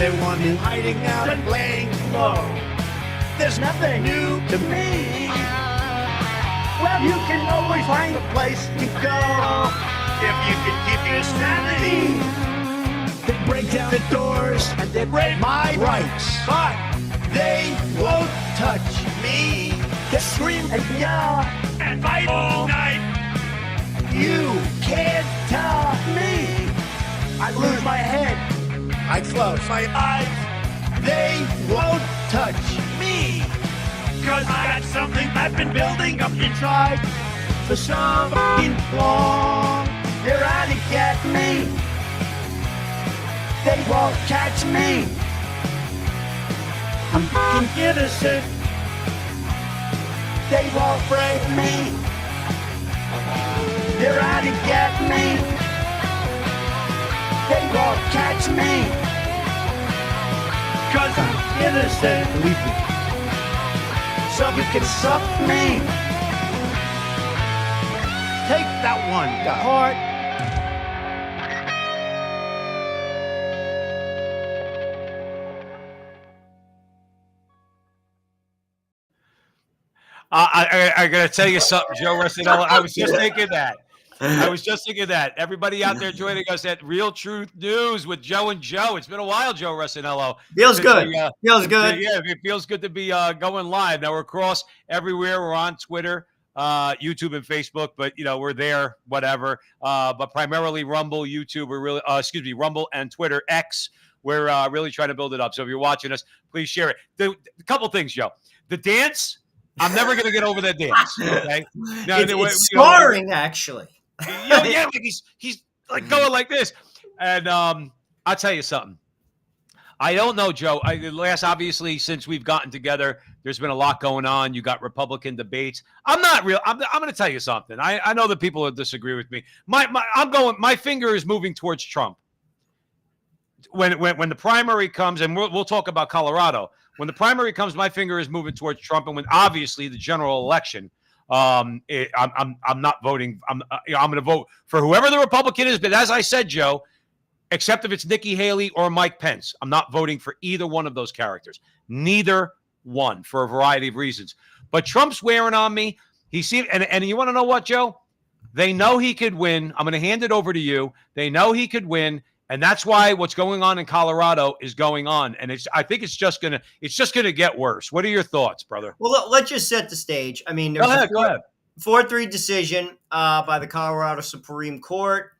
they want me hiding out and playing low. There's nothing new to me. Well, you can always find a place to go if you can keep your sanity. They break down the doors and they break my rights, but they won't touch me. They scream and yell and fight all night. You can't tell me. I lose my head. I close my eyes. They won't touch me. 'Cause I got something I've been building up inside for so long. They're out to get me. They won't catch me. I'm fucking innocent. They won't break me. They're out to get me. They won't catch me. 'Cause I'm innocent. Believe me. So you can suck me. Take that one to heart. I gotta tell you something, Joe Rossinello. I was just thinking that. Everybody out there joining us at Real Truth News with Joe and Joe. It's been a while, Joe Rossinello. Feels good. Feels good. Yeah, it feels good to be going live. Now we're across everywhere. We're on Twitter, YouTube, and Facebook, but we're there, whatever. But primarily Rumble, YouTube. We're really, Rumble and Twitter, X. We're really trying to build it up. So if you're watching us, please share it. A couple things, Joe. The dance. I'm never going to get over that dance. Okay, now, it's scarring, actually. Yeah, like he's like going like this, and I'll tell you something. I don't know, Joe. Obviously, since we've gotten together, there's been a lot going on. You got Republican debates. I'm not real. I'm going to tell you something. I know that people will disagree with me. My finger is moving towards Trump. When the primary comes, and we'll talk about Colorado. When the primary comes, my finger is moving towards Trump, and when obviously the general election, I'm not voting. I'm going to vote for whoever the Republican is. But as I said, Joe, except if it's Nikki Haley or Mike Pence, I'm not voting for either one of those characters. Neither one, for a variety of reasons. But Trump's wearing on me. He seemed, and you want to know what, Joe? They know he could win. I'm going to hand it over to you. They know he could win. And that's why what's going on in Colorado is going on, and I think it's just gonna get worse. What are your thoughts, brother? Well, let's just set the stage. I mean, there's go ahead. 4-3 decision by the Colorado Supreme Court.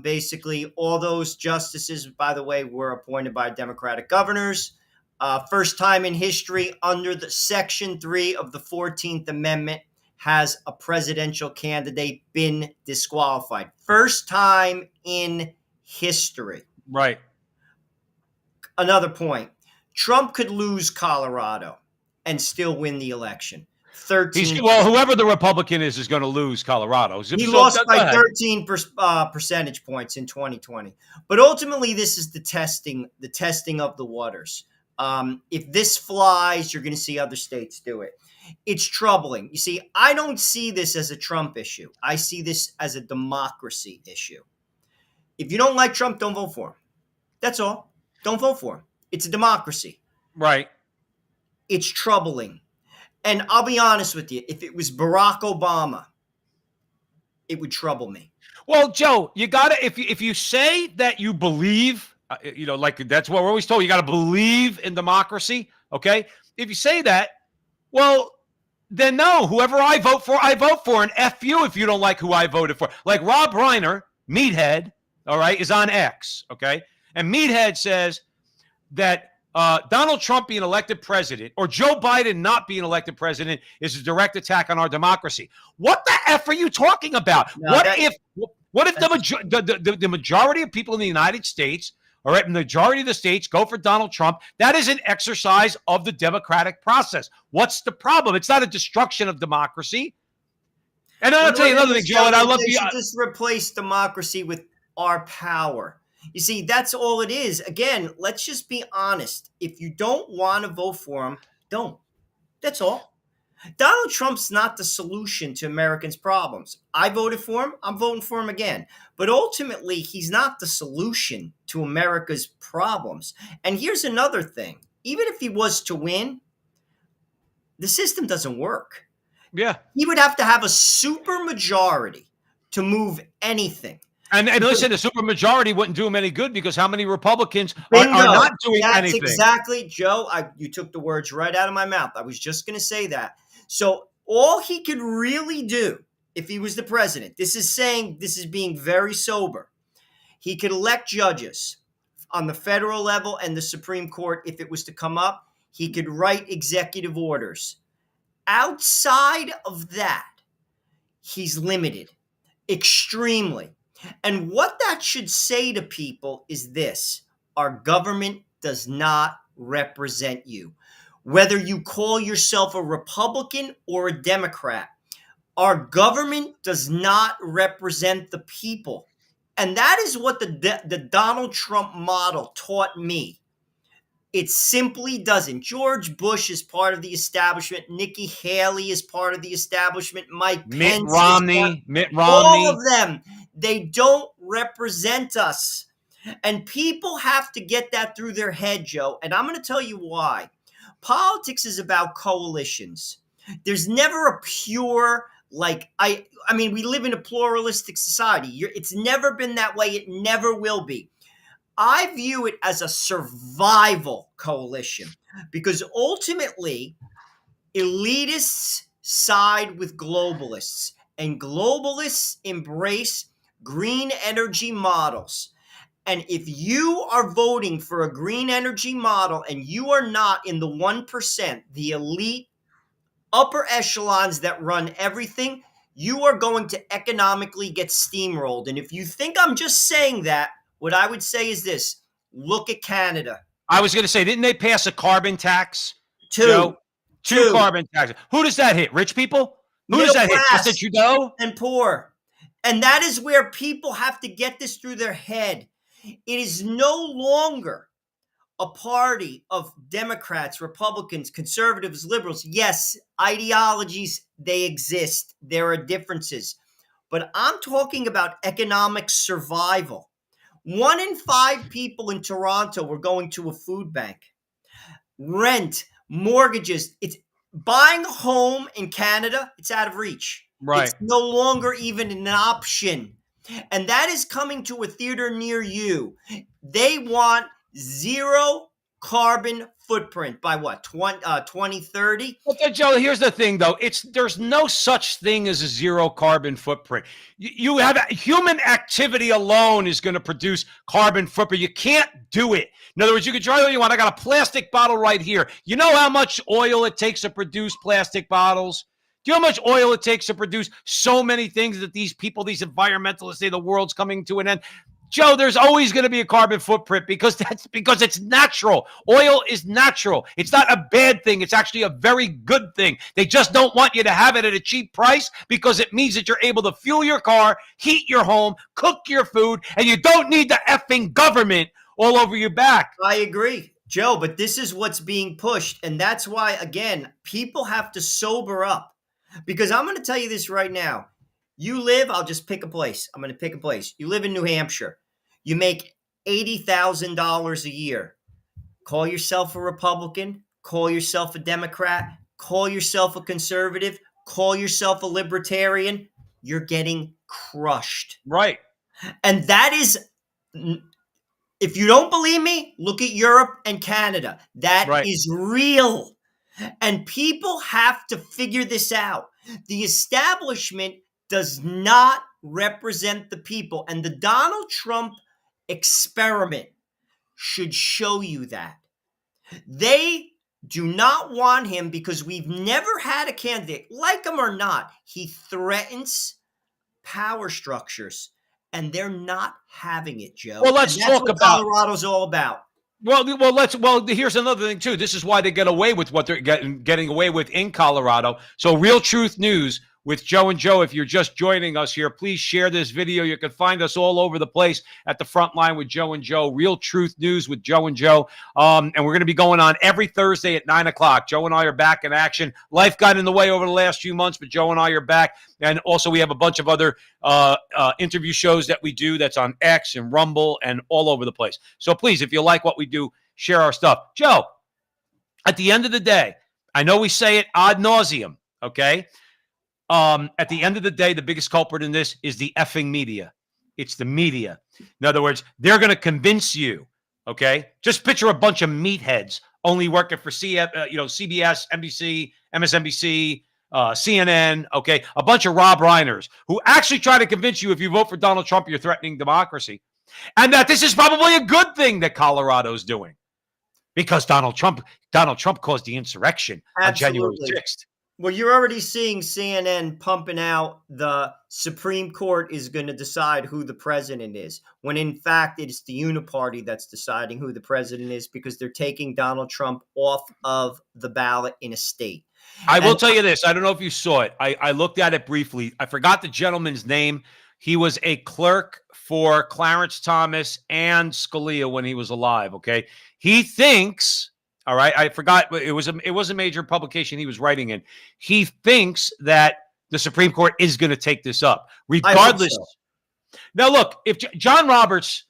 Basically, all those justices, by the way, were appointed by Democratic governors. First time in history, under the Section 3 of the 14th Amendment, has a presidential candidate been disqualified. First time in history. Right. Another point. Trump could lose Colorado and still win the election. 13. Whoever the Republican is going to lose Colorado. He lost by 13 percentage points in 2020. But ultimately, this is the testing of the waters. If this flies, you're going to see other states do it. It's troubling. You see, I don't see this as a Trump issue. I see this as a democracy issue. If you don't like Trump, don't vote for him. That's all. Don't vote for him. It's a democracy. Right. It's troubling. And I'll be honest with you. If it was Barack Obama, it would trouble me. Well, Joe, you got to, if you say that you believe, like that's what we're always told, you got to believe in democracy. Okay. If you say that, well, then no, whoever I vote for, and F you if you don't like who I voted for. Like Rob Reiner, Meathead, all right, is on X, okay? And Meathead says that Donald Trump being elected president or Joe Biden not being elected president is a direct attack on our democracy. What the F are you talking about? No, what if the majority of people in the United States, all right, majority of the states go for Donald Trump? That is an exercise of the democratic process. What's the problem? It's not a destruction of democracy. And I'll tell you another thing, Joe, and I love you. Just replace democracy with our power. You see, that's all it is. Again, let's just be honest. If you don't want to vote for him, don't. That's all. Donald Trump's not the solution to Americans' problems. I voted for him. I'm voting for him again. But ultimately, he's not the solution to America's problems. And here's another thing. Even if he was to win, the system doesn't work. Yeah. He would have to have a super majority to move anything. And listen, the supermajority wouldn't do him any good because how many Republicans are Bingo. not doing That's anything? exactly, Joe. You took the words right out of my mouth. I was just going to say that. So all he could really do if he was the president, this is being very sober. He could elect judges on the federal level and the Supreme Court if it was to come up. He could write executive orders. Outside of that, he's limited extremely. And what that should say to people is this: our government does not represent you. Whether you call yourself a Republican or a Democrat, our government does not represent the people. And that is what the Donald Trump model taught me. It simply doesn't. George Bush is part of the establishment. Nikki Haley is part of the establishment. Mike Pence Mitt Romney. all of them. They don't represent us. And people have to get that through their head, Joe. And I'm going to tell you why. Politics is about coalitions. There's never a pure, I mean, we live in a pluralistic society. It's never been that way. It never will be. I view it as a survival coalition because ultimately elitists side with globalists and globalists embrace green energy models. And if you are voting for a green energy model and you are not in the 1%, the elite upper echelons that run everything, you are going to economically get steamrolled. And if you think I'm just saying that, what I would say is this: look at Canada. I was going to say, didn't they pass a carbon tax? Two carbon taxes. Who does that hit? Rich people? Who does that hit? Justin Trudeau? And poor. And that is where people have to get this through their head. It is no longer a party of Democrats, Republicans, conservatives, liberals. Yes, ideologies, they exist. There are differences. But I'm talking about economic survival. 1 in 5 people in Toronto were going to a food bank. Rent, mortgages. It's buying a home in Canada. It's out of reach. Right. It's no longer even an option. And that is coming to a theater near you. They want zero carbon footprint by what, 2030? Okay, Joe, here's the thing, though. There's no such thing as a zero carbon footprint. You have human activity alone is going to produce carbon footprint. You can't do it. In other words, you can try all you want. I got a plastic bottle right here. You know how much oil it takes to produce plastic bottles? Do you know how much oil it takes to produce so many things that these people, these environmentalists say the world's coming to an end? Joe, there's always going to be a carbon footprint because it's natural. Oil is natural. It's not a bad thing. It's actually a very good thing. They just don't want you to have it at a cheap price because it means that you're able to fuel your car, heat your home, cook your food, and you don't need the effing government all over your back. I agree, Joe, but this is what's being pushed. And that's why, again, people have to sober up. Because I'm going to tell you this right now. I'll just pick a place. I'm going to pick a place. You live in New Hampshire. You make $80,000 a year. Call yourself a Republican. Call yourself a Democrat. Call yourself a conservative. Call yourself a libertarian. You're getting crushed. Right. And that is, if you don't believe me, look at Europe and Canada. That is real. And people have to figure this out. The establishment does not represent the people. And the Donald Trump experiment should show you that. They do not want him because we've never had a candidate, like him or not. He threatens power structures, and they're not having it, Joe. Well, let's talk about Colorado's all about. Well, here's another thing too. This is why they get away with what they're getting away with in Colorado. So Real Truth News with Joe and Joe. If you're just joining us here, please share this video. You can find us all over the place at the front line with Joe and Joe, Real Truth News with Joe and Joe. And we're going to be going on every Thursday at 9 o'clock. Joe and I are back in action. Life got in the way over the last few months, but Joe and I are back. And also we have a bunch of other interview shows that we do that's on X and Rumble and all over the place. So please, if you like what we do, share our stuff. Joe, at the end of the day, I know we say it ad nauseum, okay? At the end of the day, the biggest culprit in this is the effing media. It's the media. In other words, they're going to convince you, okay? Just picture a bunch of meatheads only working for CBS, NBC, MSNBC, CNN, okay? A bunch of Rob Reiners who actually try to convince you if you vote for Donald Trump, you're threatening democracy. And that this is probably a good thing that Colorado's doing because Donald Trump caused the insurrection on January 6th. Well, you're already seeing CNN pumping out the Supreme Court is going to decide who the president is, when in fact it's the uniparty that's deciding who the president is because they're taking Donald Trump off of the ballot in a state. I will tell you this. I don't know if you saw it. I looked at it briefly. I forgot the gentleman's name. He was a clerk for Clarence Thomas and Scalia when he was alive, okay? He thinks... All right, I forgot. It was a major publication he was writing in. He thinks that the Supreme Court is going to take this up, regardless. So. Now, look, if John Roberts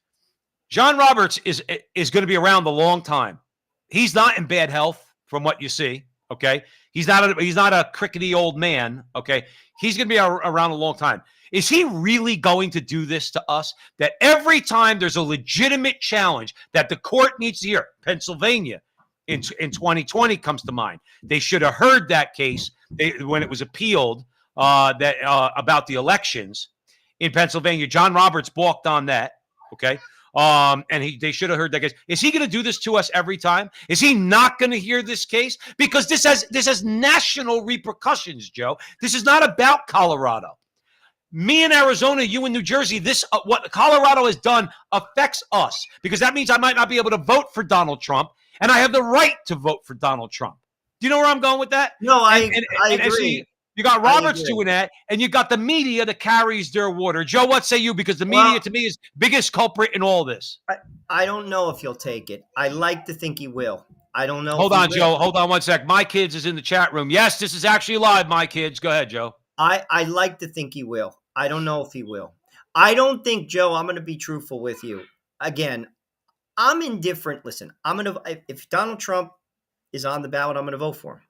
is going to be around a long time. He's not in bad health, from what you see. Okay, he's not a crickety old man. Okay, he's going to be around a long time. Is he really going to do this to us? That every time there's a legitimate challenge that the court needs to hear, Pennsylvania. In 2020 comes to mind. They should have heard that case when it was appealed about the elections in Pennsylvania. John Roberts balked on that. Okay, and they should have heard that case. Is he going to do this to us every time? Is he not going to hear this case? Because this has national repercussions, Joe. This is not about Colorado. Me in Arizona, you in New Jersey, what Colorado has done affects us because that means I might not be able to vote for Donald Trump. And I have the right to vote for Donald Trump. Do you know where I'm going with that? No, I agree. You got Roberts doing that, and you got the media that carries their water. Joe, what say you? Because the media, to me, is biggest culprit in all this. I don't know if he'll take it. I like to think he will. I don't know. Hold on, Joe. Hold on one sec. My Kids is in the chat room. Yes, this is actually live, My Kids. Go ahead, Joe. I like to think he will. I don't know if he will. I don't think, Joe, I'm going to be truthful with you. Again, I'm indifferent. Listen, if Donald Trump is on the ballot, I'm going to vote for him.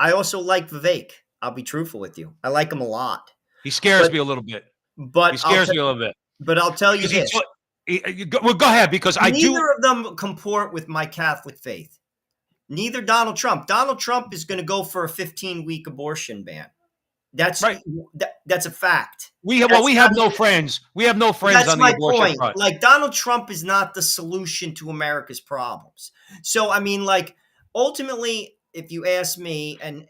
I also like Vivek. I'll be truthful with you. I like him a lot. He scares me a little bit. He scares me a little bit. But I'll tell you this. Well, go ahead, because neither of them comport with my Catholic faith. Neither Donald Trump. Donald Trump is going to go for a 15-week abortion ban. That's right. That's a fact. We have no friends. We have no friends on the abortion front. Like, Donald Trump is not the solution to America's problems. So, I mean, like, ultimately, if you ask me, and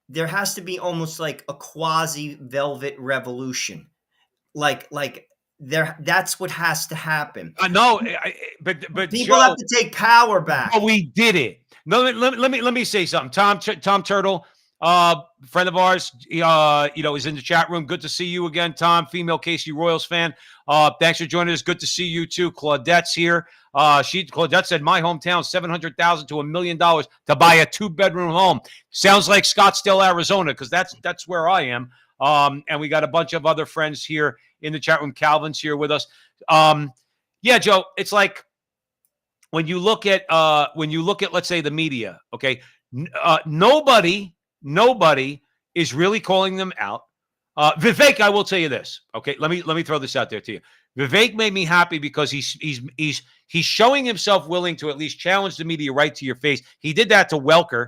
there has to be almost like a quasi velvet revolution. Like that's what has to happen. I know, but people have to take power back. Oh, we did it. No, let me say something. Tom Turtle. Friend of ours, is in the chat room. Good to see you again, Tom. Female KC Royals fan. Thanks for joining us. Good to see you too. Claudette's here. Claudette said, "My hometown, $700,000 to $1 million to buy a 2-bedroom home." Sounds like Scottsdale, Arizona, because that's where I am. And we got a bunch of other friends here in the chat room. Calvin's here with us. Yeah, Joe. It's like when you look at let's say the media. Okay, Nobody is really calling them out. Vivek, I will tell you this. Okay, let me throw this out there to you. Vivek made me happy because he's showing himself willing to at least challenge the media right to your face. He did that to Welker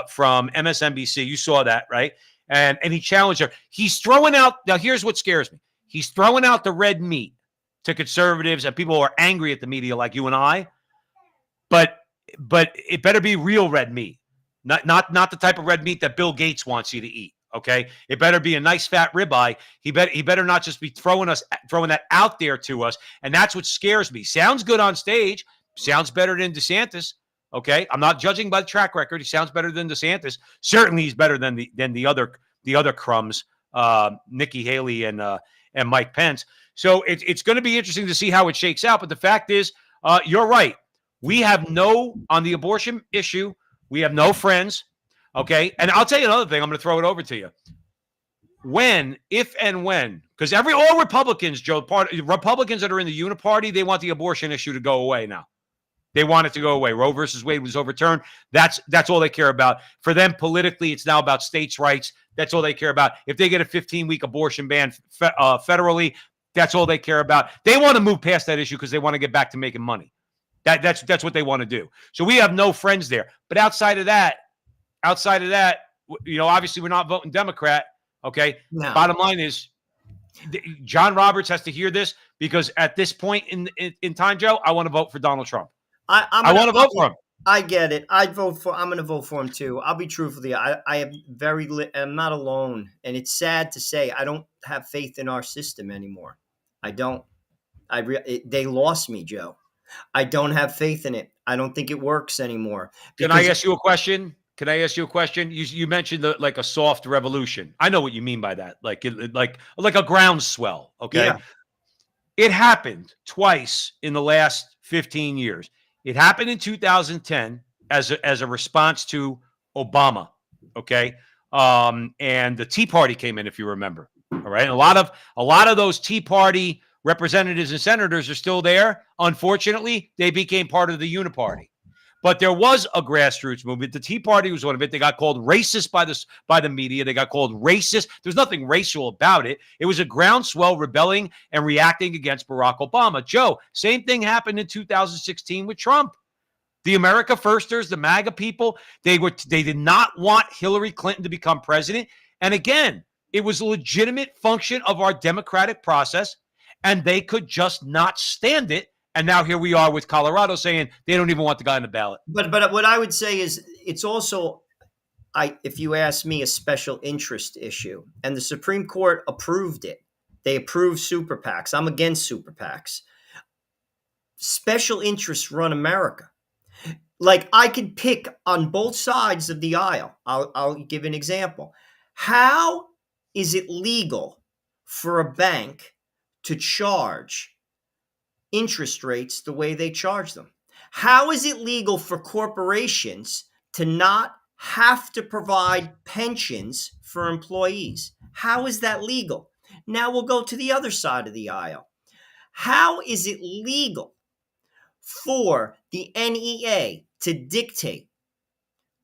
from MSNBC. You saw that, right? And he challenged her. He's throwing out. Now, here's what scares me. He's throwing out the red meat to conservatives and people who are angry at the media like you and I. But it better be real red meat. Not the type of red meat that Bill Gates wants you to eat. Okay, it better be a nice fat ribeye. He better not just be throwing that out there to us, and that's what scares me. Sounds good on stage, sounds better than DeSantis, Okay, I'm not judging by the track record. He sounds better than DeSantis. Certainly, he's better than the other crumbs, Nikki Haley and Mike Pence. So it's going to be interesting to see how it shakes out. But the fact is, you're right. We have on the abortion issue, we have no friends. Okay, and I'll tell you another thing. I'm going to throw it over to you. If and when, because all Republicans, Joe, Republicans that are in the uniparty, they want the abortion issue to go away now. They want it to go away. Roe versus Wade was overturned. That's all they care about. For them, politically, it's now about states' rights. That's all they care about. If they get a 15-week abortion ban federally, that's all they care about. They want to move past that issue because they want to get back to making money. That's what they want to do. So we have no friends there. But outside of that, obviously we're not voting Democrat. Okay. No. Bottom line is, John Roberts has to hear this, because at this point in time, Joe, I want to vote for Donald Trump. I want to vote for him. I get it. I'm going to vote for him too. I'll be truthful with you. I'm not alone, and it's sad to say I don't have faith in our system anymore. I don't. They lost me, Joe. I don't have faith in it. I don't think it works anymore. Can I ask you a question? You mentioned like a soft revolution. I know what you mean by that. Like a groundswell. Okay. Yeah. It happened twice in the last 15 years. It happened in 2010 as a response to Obama. Okay. And the Tea Party came in, if you remember. All right. And a lot of those Tea Party representatives and senators are still there. Unfortunately, they became part of the Uniparty. But there was a grassroots movement. The Tea Party was one of it. They got called racist by the media. They got called racist. There's nothing racial about it. It was a groundswell rebelling and reacting against Barack Obama. Joe, same thing happened in 2016 with Trump. The America Firsters, the MAGA people, they did not want Hillary Clinton to become president. And again, it was a legitimate function of our democratic process, and they could just not stand it. And now here we are with Colorado saying they don't even want the guy on the ballot. But what I would say is it's also, if you ask me, a special interest issue. And the Supreme Court approved it. They approved super PACs. I'm against super PACs. Special interests run America. Like, I could pick on both sides of the aisle. I'll give an example. How is it legal for a bank to charge interest rates the way they charge them? How is it legal for corporations to not have to provide pensions for employees? How is that legal? Now we'll go to the other side of the aisle. How is it legal for the NEA to dictate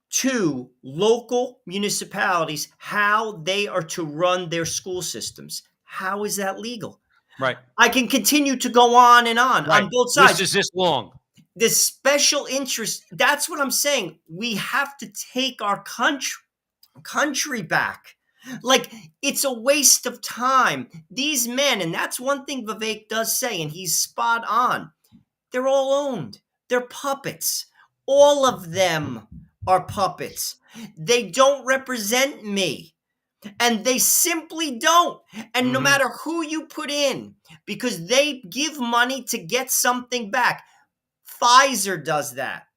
to local municipalities how they are to run their school systems? How is that legal? Right. I can continue to go on and on both sides. This is this long. The special interest, that's what I'm saying. We have to take our country back. Like, it's a waste of time. These men, and that's one thing Vivek does say, and he's spot on. They're all owned. They're puppets. All of them are puppets. They don't represent me. And they simply don't. And no matter who you put in, because they give money to get something back. Pfizer does that.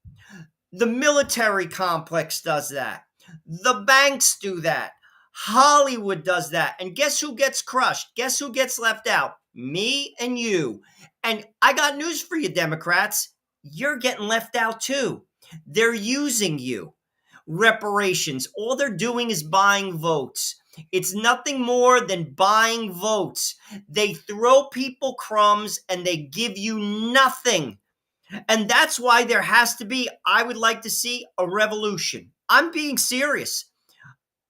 The military complex does that. The banks do that. Hollywood does that. And guess who gets crushed? Guess who gets left out? Me and you. And I got news for you, Democrats. You're getting left out too. They're using you. Reparations. All they're doing is buying votes. It's nothing more than buying votes. They throw people crumbs and they give you nothing. And that's why there has to be, I would like to see a revolution. I'm being serious.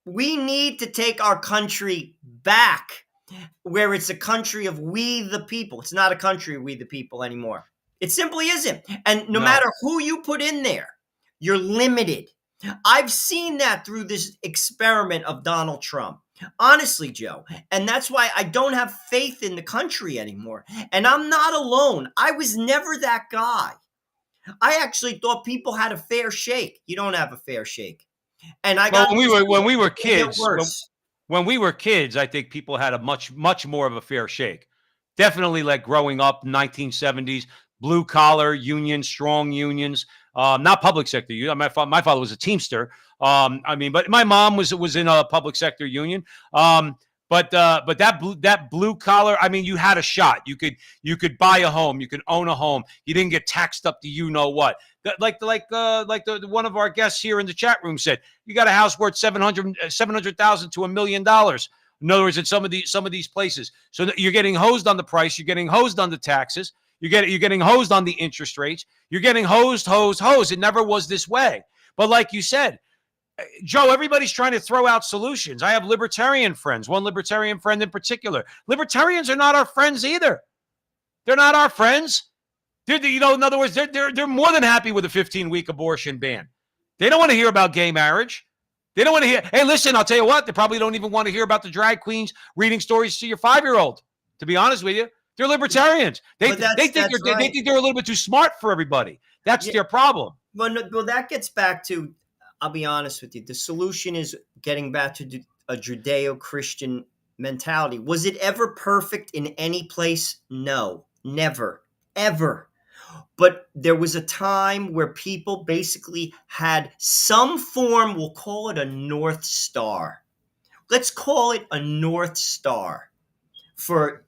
We need to take our country back where it's a country of we the people. It's not a country of we the people anymore. It simply isn't. And no matter who you put in there, you're limited. I've seen that through this experiment of Donald Trump. Honestly, Joe. And that's why I don't have faith in the country anymore. And I'm not alone. I was never that guy. I actually thought people had a fair shake. You don't have a fair shake. And I got when we were kids. When we were kids, I think people had a much more of a fair shake. Definitely, like growing up, 1970s, blue collar unions, strong unions. not public sector union. My father was a Teamster. But my mom was in a public sector union. But that blue collar, I mean, you had a shot. You could buy a home, you could own a home. You didn't get taxed up to you know what. Like the one of our guests here in the chat room said, you got a house worth $700,000 to $1 million. In other words, in some of these places, so that you're getting hosed on the price, you're getting hosed on the taxes, you're getting hosed on the interest rates, you're getting hosed. It never was this way. But like you said, Joe, everybody's trying to throw out solutions. I have libertarian friends, one libertarian friend in particular. Libertarians are not our friends either. They're not our friends. In other words, they're more than happy with a 15-week abortion ban. They don't want to hear about gay marriage. They don't want to hear, hey, listen, I'll tell you what, they probably don't even want to hear about the drag queens reading stories to your 5-year-old, to be honest with you. They're libertarians. They think they're a little bit too smart for everybody. That's their problem. Well, that gets back to, I'll be honest with you, the solution is getting back to a Judeo-Christian mentality. Was it ever perfect in any place? No, never, ever. But there was a time where people basically had some form, we'll call it a North Star. Let's call it a North Star for,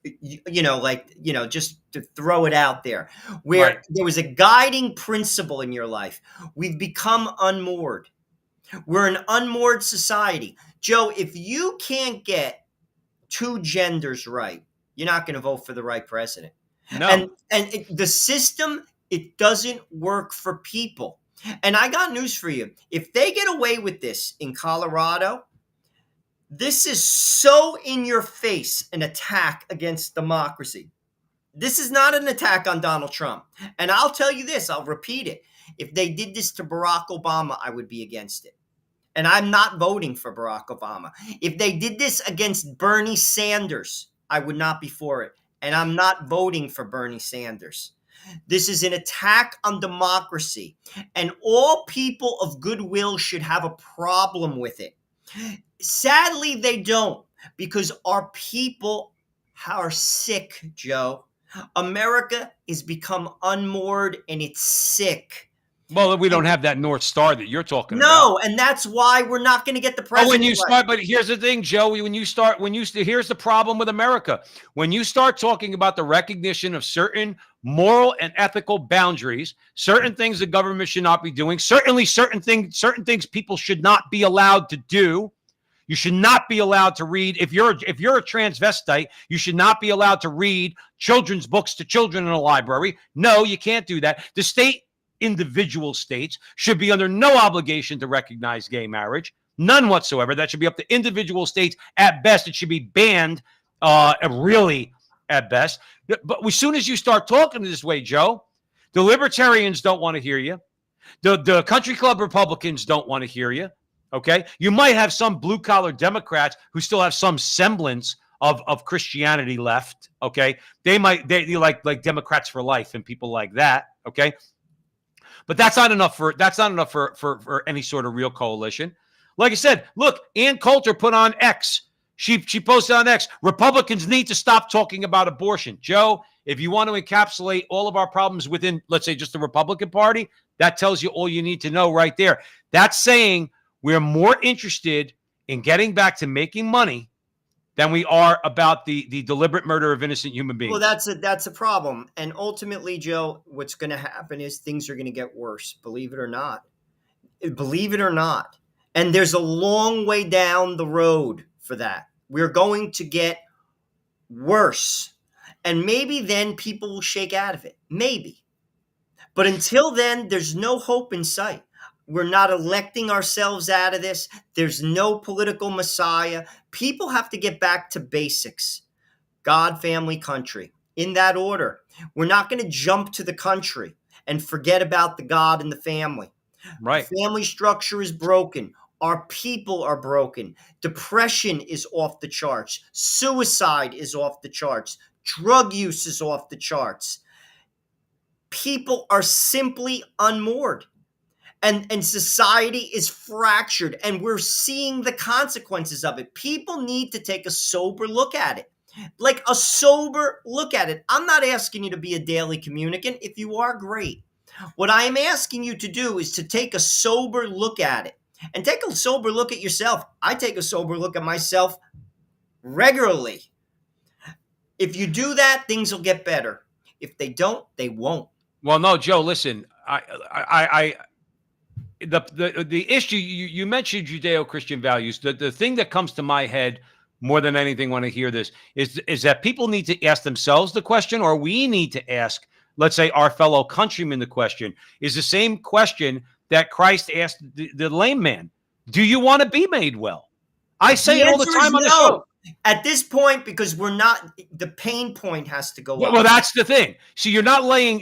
just to throw it out there, where there was a guiding principle in your life. We've become unmoored. We're an unmoored society. Joe, if you can't get two genders right, you're not going to vote for the right president. No. And the system, it doesn't work for people. And I got news for you. If they get away with this in Colorado, this is so in your face an attack against democracy. This is not an attack on Donald Trump. And I'll tell you this, I'll repeat it. If they did this to Barack Obama, I would be against it. And I'm not voting for Barack Obama. If they did this against Bernie Sanders, I would not be for it. And I'm not voting for Bernie Sanders. This is an attack on democracy. And all people of goodwill should have a problem with it. Sadly, they don't, because our people are sick, Joe. America has become unmoored and it's sick. Well, we don't have that North Star that you're talking about. No, and that's why we're not going to get the president. But here's the thing, Joe. Here's the problem with America. When you start talking about the recognition of certain moral and ethical boundaries, certain things the government should not be doing, certainly certain things people should not be allowed to do. You should not be allowed to read. If you're a transvestite, you should not be allowed to read children's books to children in a library. No, you can't do that. Individual states should be under no obligation to recognize gay marriage, none whatsoever. That should be up to individual states. At best, it should be banned, really at best. But as soon as you start talking this way, Joe, the libertarians don't want to hear you. The country club Republicans don't want to hear you. Okay, you might have some blue-collar Democrats who still have some semblance of Christianity left. Okay, they like Democrats for life and people like that. Okay. But that's not enough for any sort of real coalition. Like I said, look, Ann Coulter put on X. She posted on X, Republicans need to stop talking about abortion. Joe, if you want to encapsulate all of our problems within, let's say, just the Republican Party, that tells you all you need to know right there. That's saying we're more interested in getting back to making money than we are about the deliberate murder of innocent human beings. Well, that's a problem. And ultimately, Joe, what's going to happen is things are going to get worse, believe it or not. Believe it or not. And there's a long way down the road for that. We're going to get worse. And maybe then people will shake out of it. Maybe. But until then, there's no hope in sight. We're not electing ourselves out of this. There's no political messiah. People have to get back to basics. God, family, country. In that order. We're not going to jump to the country and forget about the God and the family. Right. The family structure is broken. Our people are broken. Depression is off the charts. Suicide is off the charts. Drug use is off the charts. People are simply unmoored. And society is fractured, and we're seeing the consequences of it. People need to take a sober look at it. Like a sober look at it. I'm not asking you to be a daily communicant. If you are, great. What I am asking you to do is to take a sober look at it and take a sober look at yourself. I take a sober look at myself regularly. If you do that, things will get better. If they don't, they won't. Well, no, Joe. Listen, the issue you mentioned Judeo-Christian values. The thing that comes to my head more than anything when I hear this is that people need to ask themselves the question, or we need to ask, let's say, our fellow countrymen the question. Is the same question that Christ asked the lame man: do you want to be made well? I say it all the answer is time on the no. show. At this point, because we're not, the pain point has to go up. Well, that's the thing. See, you're not laying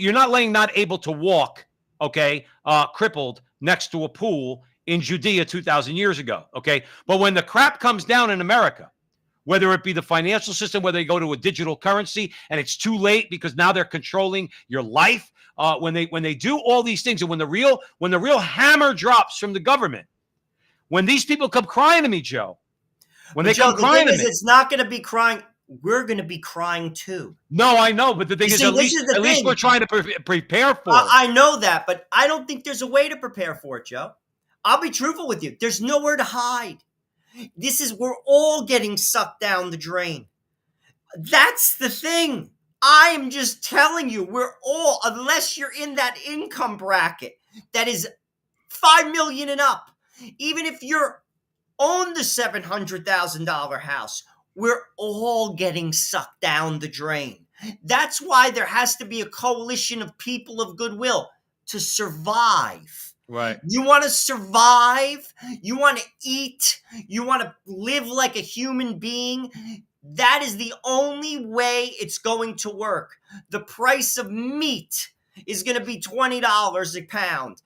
not able to walk, okay, crippled next to a pool in Judea 2,000 years ago, okay? But when the crap comes down in America, whether it be the financial system, whether they go to a digital currency and it's too late because now they're controlling your life, when they do all these things, and when the real hammer drops from the government, when these people come crying to me, Joe, when they come crying to me, it's not going to be crying. We're going to be crying too. No, I know, but the thing is, at least we're trying to prepare for it. I know that, but I don't think there's a way to prepare for it, Joe. I'll be truthful with you. There's nowhere to hide. We're all getting sucked down the drain. That's the thing. I am just telling you, we're all, unless you're in that income bracket that is 5 million and up, even if you're own the $700,000 house, we're all getting sucked down the drain. That's why there has to be a coalition of people of goodwill to survive. Right. You want to survive? You want to eat? You want to live like a human being? That is the only way it's going to work. The price of meat is going to be $20 a pound.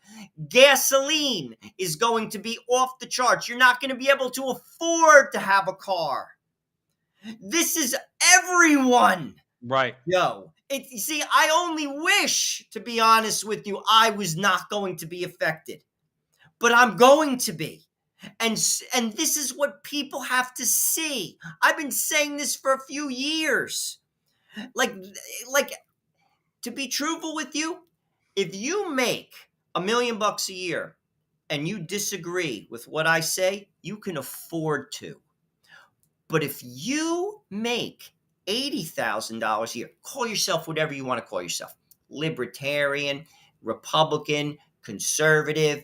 Gasoline is going to be off the charts. You're not going to be able to afford to have a car. This is everyone. Right. Yo, you see, I only wish, to be honest with you, I was not going to be affected. But I'm going to be. And this is what people have to see. I've been saying this for a few years. Like, to be truthful with you, if you make $1 million a year and you disagree with what I say, you can afford to. But if you make $80,000 a year, call yourself whatever you want to call yourself, libertarian, Republican, conservative,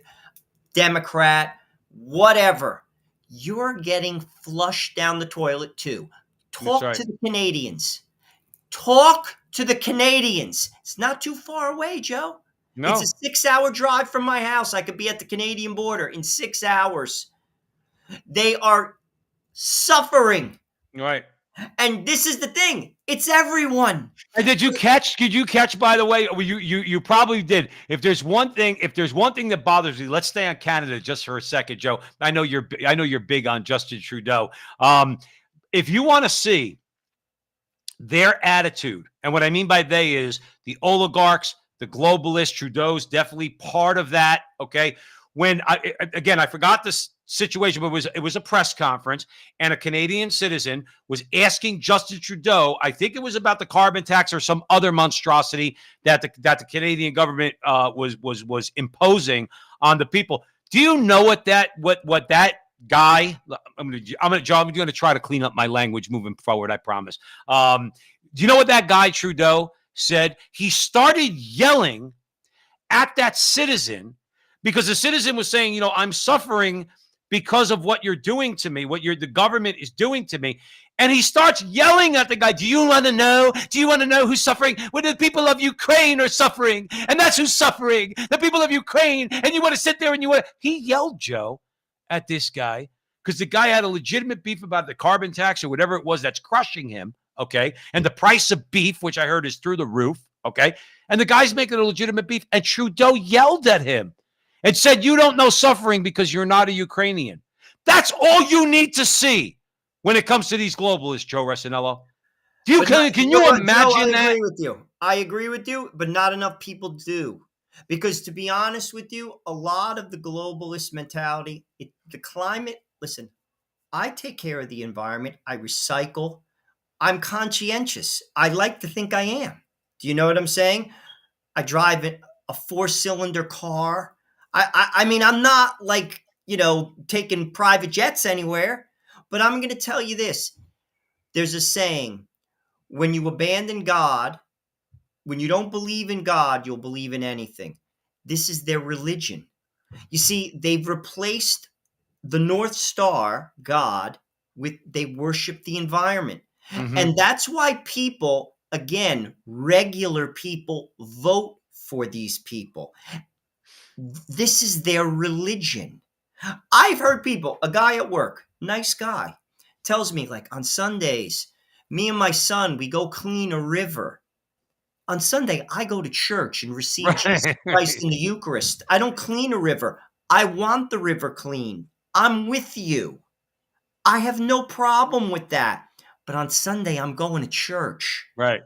Democrat, whatever, you're getting flushed down the toilet too. Talk to the Canadians. Talk to the Canadians. It's not too far away, Joe. No. It's a 6-hour drive from my house. I could be at the Canadian border in 6 hours. They are suffering. Right. And this is the thing. It's everyone. And did you catch, by the way, you probably did. If there's one thing that bothers me, let's stay on Canada just for a second, Joe. I know you're big on Justin Trudeau. If you want to see their attitude, and what I mean by they is the oligarchs, the globalists, Trudeau's definitely part of that. Okay. When I forgot this situation, but it was a press conference, and a Canadian citizen was asking Justin Trudeau, I think it was about the carbon tax or some other monstrosity that the Canadian government was imposing on the people. Do you know what that guy? I'm going to try to clean up my language moving forward. I promise. Do you know what that guy Trudeau said? He started yelling at that citizen because the citizen was saying, I'm suffering because of what you're doing to me, the government is doing to me. And he starts yelling at the guy, do you want to know? Do you want to know who's suffering? Well, the people of Ukraine are suffering, and that's who's suffering, the people of Ukraine. And you want to sit there and he yelled, Joe, at this guy, because the guy had a legitimate beef about the carbon tax or whatever it was that's crushing him, okay? And the price of beef, which I heard is through the roof, okay? And the guy's making a legitimate beef, and Trudeau yelled at him and said, you don't know suffering because you're not a Ukrainian. That's all you need to see when it comes to these globalists, Joe Resinello. Can you imagine that? I agree with you, but not enough people do. Because to be honest with you, a lot of the globalist mentality, the climate, listen, I take care of the environment. I recycle. I'm conscientious. I like to think I am. Do you know what I'm saying? I drive it. a 4-cylinder car. I mean, I'm not like, taking private jets anywhere, but I'm going to tell you this. There's a saying, when you abandon God, when you don't believe in God, you'll believe in anything. This is their religion. You see, they've replaced the North Star, God, they worship the environment. Mhm. And that's why people, again, regular people, vote for these people. This is their religion. I've heard people, a guy at work, nice guy, tells me, like, on Sundays, me and my son, we go clean a river. On Sunday, I go to church and receive Jesus Christ in the Eucharist. I don't clean a river. I want the river clean. I'm with you. I have no problem with that. But on Sunday, I'm going to church. Right.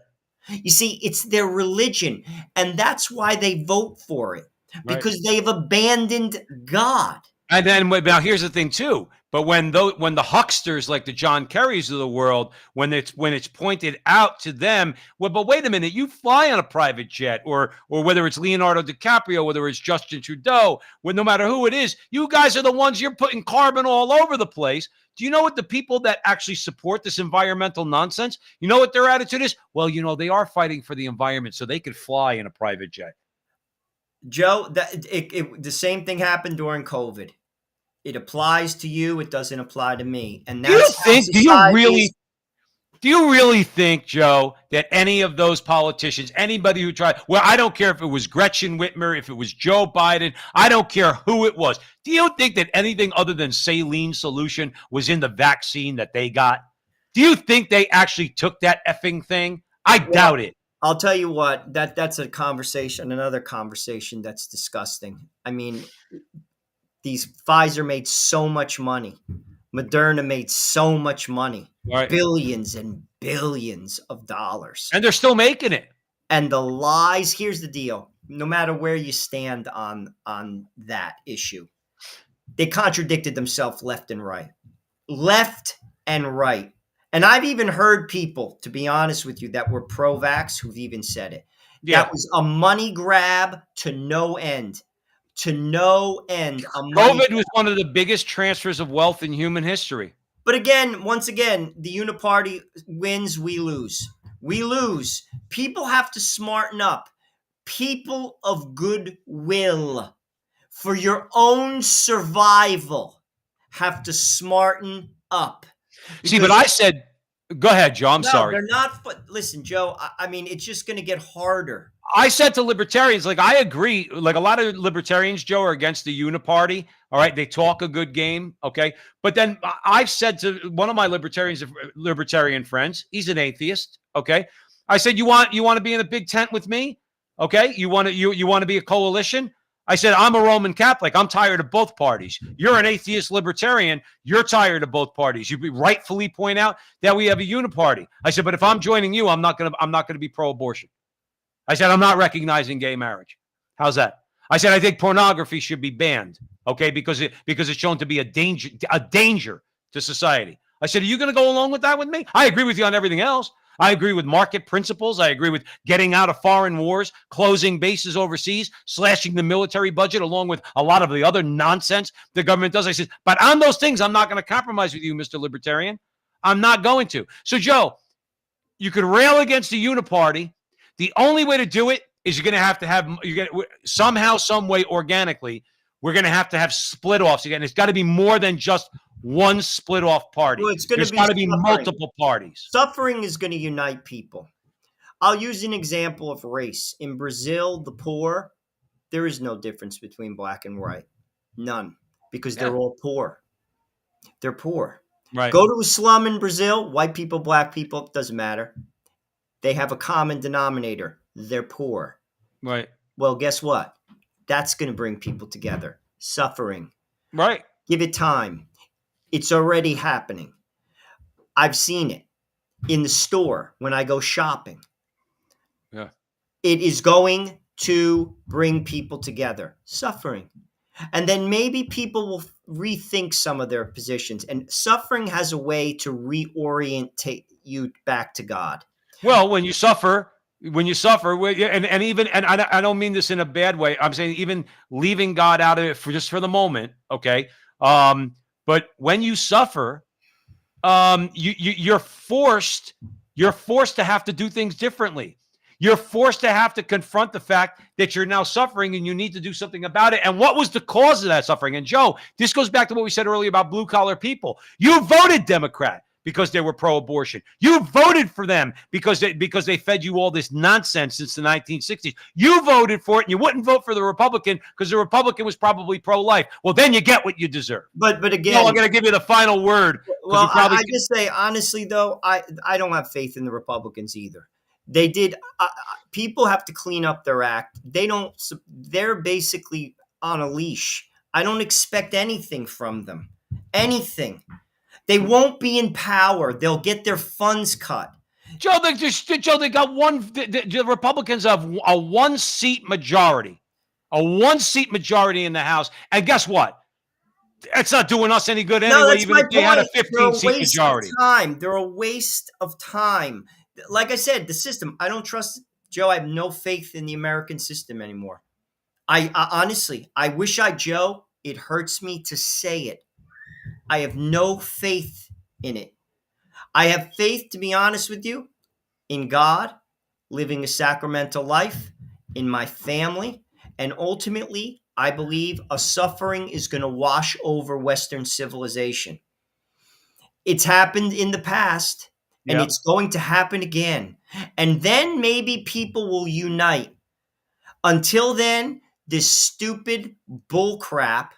You see, it's their religion. And that's why they vote for it. Right. Because they've abandoned God. And then now here's the thing too. But when the hucksters like the John Kerrys of the world, when it's pointed out to them, well, but wait a minute, you fly on a private jet, or whether it's Leonardo DiCaprio, whether it's Justin Trudeau, no matter who it is, you guys are the ones you're putting carbon all over the place. Do you know what the people that actually support this environmental nonsense, you know what their attitude is? Well, they are fighting for the environment so they could fly in a private jet. Joe, the same thing happened during COVID. It applies to you. It doesn't apply to me. And that's do you really think, Joe, that any of those politicians, anybody who tried, well, I don't care if it was Gretchen Whitmer, if it was Joe Biden, I don't care who it was. Do you think that anything other than saline solution was in the vaccine that they got? Do you think they actually took that effing thing? I doubt it. I'll tell you what, that's another conversation that's disgusting. I mean, Pfizer made so much money. Moderna made so much money. Right. Billions and billions of dollars. And they're still making it. And the lies, here's the deal. No matter where you stand on that issue, they contradicted themselves left and right. Left and right. And I've even heard people, to be honest with you, that were pro-vax who've even said it. Yeah. That was a money grab to no end. To no end. COVID was one of the biggest transfers of wealth in human history. But once again, the uniparty wins, we lose. We lose. People have to smarten up. People of goodwill, for your own survival, have to smarten up. See, but I said, go ahead, Joe. I'm sorry. They're not. Listen, Joe, I mean, it's just going to get harder. I said to libertarians, like, I agree. Like, a lot of libertarians, Joe, are against the uniparty. All right. They talk a good game. Okay. But then I've said to one of my libertarian friends, he's an atheist. Okay. I said, you want to be in a big tent with me? Okay. You want to be a coalition? I said, I'm a Roman Catholic. I'm tired of both parties. You're an atheist libertarian. You're tired of both parties. You rightfully point out that we have a uniparty. I said, but if I'm joining you, I'm not going to be pro-abortion. I said, I'm not recognizing gay marriage. How's that? I said, I think pornography should be banned. Okay. Because it's shown to be a danger to society. I said, are you going to go along with that with me? I agree with you on everything else. I agree with market principles. I agree with getting out of foreign wars, closing bases overseas, slashing the military budget, along with a lot of the other nonsense the government does. I said, but on those things, I'm not going to compromise with you, Mr. Libertarian. I'm not going to. So, Joe, you could rail against the uniparty. The only way to do it is you're going to have somehow, some way, organically, we're going to have split offs again. It's got to be more than just one split off party. Well, There's got to be multiple parties. Suffering is going to unite people. I'll use an example of race. In Brazil, the poor, there is no difference between black and white. None. Because they're all poor. They're poor. Right. Go to a slum in Brazil, white people, black people, doesn't matter. They have a common denominator. They're poor. Right. Well, guess what? That's going to bring people together. Suffering. Right. Give it time. It's already happening. I've seen it in the store when I go shopping. Yeah. It is going to bring people together. Suffering. And then maybe people will rethink some of their positions. And suffering has a way to reorient you back to God. Well, when you suffer, When you suffer, and even, and I don't mean this in a bad way. I'm saying even leaving God out of it for just for the moment, okay? But when you suffer, you're forced to have to do things differently. You're forced to have to confront the fact that you're now suffering and you need to do something about it. And what was the cause of that suffering? And Joe, this goes back to what we said earlier about blue collar people. You voted Democrat because they were pro-abortion. You voted for them because they fed you all this nonsense since the 1960s. You voted for it, and you wouldn't vote for the Republican because the Republican was probably pro-life. Well, then you get what you deserve. But again, I'm going to give you the final word. Well, I just say honestly, though, I don't have faith in the Republicans either. They did. People have to clean up their act. They don't. They're basically on a leash. I don't expect anything from them. Anything. They won't be in power. They'll get their funds cut. Joe, they got one. The Republicans have a 1-seat majority, in the House, and guess what? It's not doing us any good anyway. Even if they had a 15-seat majority, they're a waste of time. Like I said, the system. I don't trust Joe. I have no faith in the American system anymore. I honestly, I wish Joe. It hurts me to say it. I have no faith in it. I have faith, to be honest with you, in God, living a sacramental life, in my family, and ultimately, I believe a suffering is going to wash over Western civilization. It's happened in the past, and it's going to happen again. And then maybe people will unite. Until then, this stupid bull crap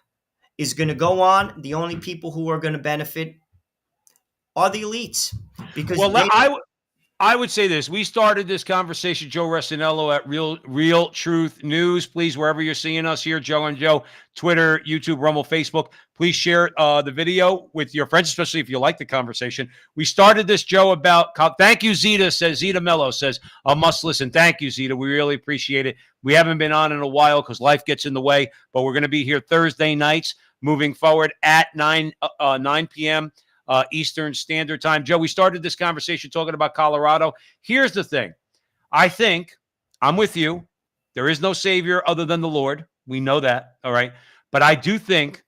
is going to go on. The only people who are going to benefit are the elites. Because I would say this. We started this conversation, Joe Resinello, at Real Truth News. Please, wherever you're seeing us here, Joe and Joe, Twitter, YouTube, Rumble, Facebook, please share the video with your friends, especially if you like the conversation. We started this, Joe, about – thank you, Zeta, says Zeta Mello, says, a must listen. Thank you, Zeta. We really appreciate it. We haven't been on in a while because life gets in the way, but we're going to be here Thursday nights moving forward at 9 p.m. Eastern Standard Time. Joe, we started this conversation talking about Colorado. Here's the thing. I think I'm with you. There is no savior other than the Lord. We know that. All right. But I do think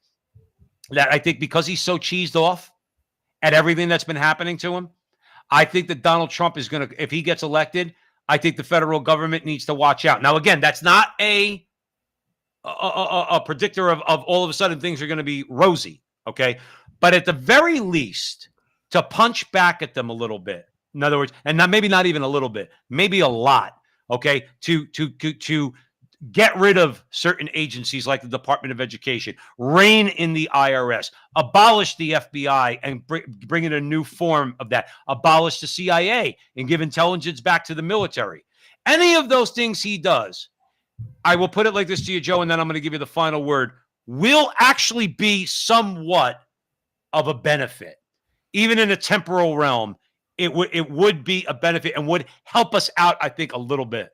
because he's so cheesed off at everything that's been happening to him, I think that Donald Trump is going to, if he gets elected, I think the federal government needs to watch out. Now, again, that's not a predictor of all of a sudden things are going to be rosy. Okay. But at the very least, to punch back at them a little bit. In other words, and maybe not even a little bit, maybe a lot. Okay. To get rid of certain agencies like the Department of Education, rein in the IRS, abolish the FBI and bring in a new form of that, abolish the CIA and give intelligence back to the military. Any of those things he does, I will put it like this to you, Joe, and then I'm going to give you the final word, will actually be somewhat of a benefit. Even in a temporal realm, it would be a benefit and would help us out, I think, a little bit.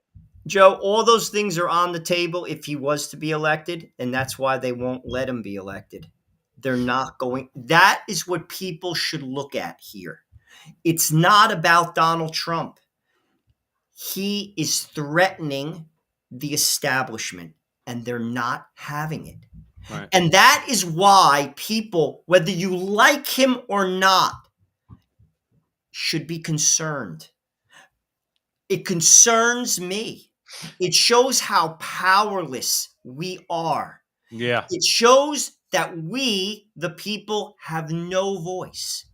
Joe, all those things are on the table if he was to be elected, and that's why they won't let him be elected. They're not going. That is what people should look at here. It's not about Donald Trump. He is threatening the establishment, and they're not having it. Right. And that is why people, whether you like him or not, should be concerned. It concerns me. It shows how powerless we are. Yeah. It shows that we, the people, have no voice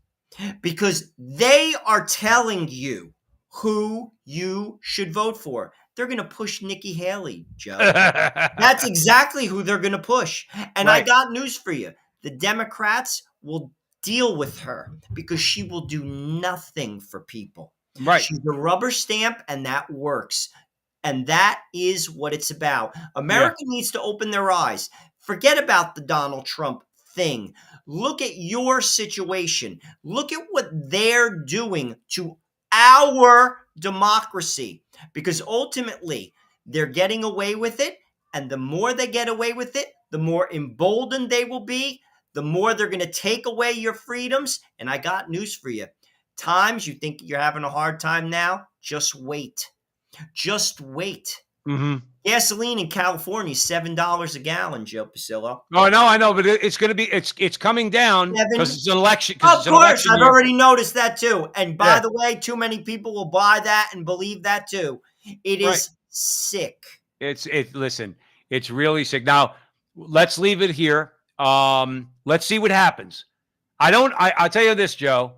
because they are telling you who you should vote for. They're going to push Nikki Haley, Joe. That's exactly who they're going to push. And right. I got news for you. The Democrats will deal with her because she will do nothing for people. Right. She's a rubber stamp, and that works. And that is what it's about. America needs to open their eyes. Forget about the Donald Trump thing. Look at your situation. Look at what they're doing to our democracy. Because ultimately, they're getting away with it. And the more they get away with it, the more emboldened they will be. The more they're going to take away your freedoms. And I got news for you. Times you think you're having a hard time now, just wait. Just wait. Mm-hmm. Gasoline in California is $7 a gallon, Joe Pasillo. Oh, I know, but it's going to be it's coming down because it's an election. Of course, I've year. already noticed that too. And by Yeah. the way, too many people will buy that and believe that too. It is Right. sick. Listen, it's really sick. Now, let's leave it here. Let's see what happens. I'll tell you this, Joe,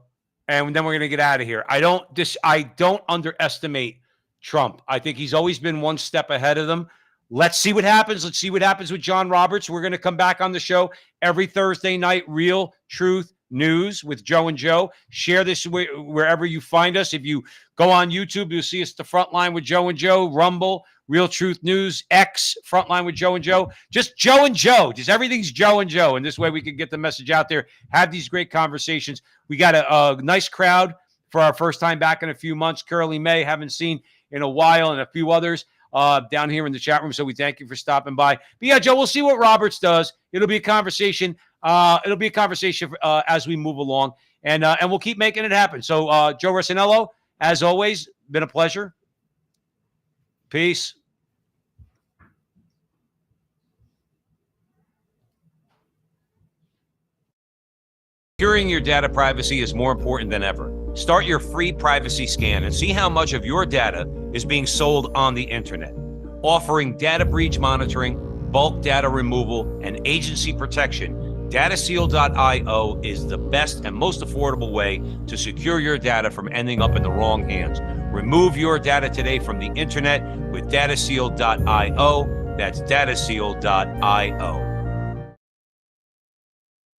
and then we're going to get out of here. I don't underestimate Trump. I think he's always been one step ahead of them. Let's see what happens. Let's see what happens with John Roberts. We're going to come back on the show every Thursday night. Real Truth News with Joe and Joe. Share this wherever you find us. If you go on YouTube, you'll see us the Frontline with Joe and Joe, Rumble, Real Truth News, X, Frontline with Joe and Joe. Just Joe and Joe. Just everything's Joe and Joe. And this way we can get the message out there, have these great conversations. We got a nice crowd for our first time back in a few months. Curly May, haven't seen in a while, and a few others down here in the chat room. So we thank you for stopping by. But yeah, Joe, we'll see what Roberts does. It'll be a conversation. As we move along, and we'll keep making it happen. So Joe Rossinello, as always, been a pleasure. Peace. Securing your data privacy is more important than ever. Start your free privacy scan and see how much of your data is being sold on the internet. Offering data breach monitoring, bulk data removal, and agency protection, DataSeal.io is the best and most affordable way to secure your data from ending up in the wrong hands. Remove your data today from the internet with DataSeal.io. That's DataSeal.io.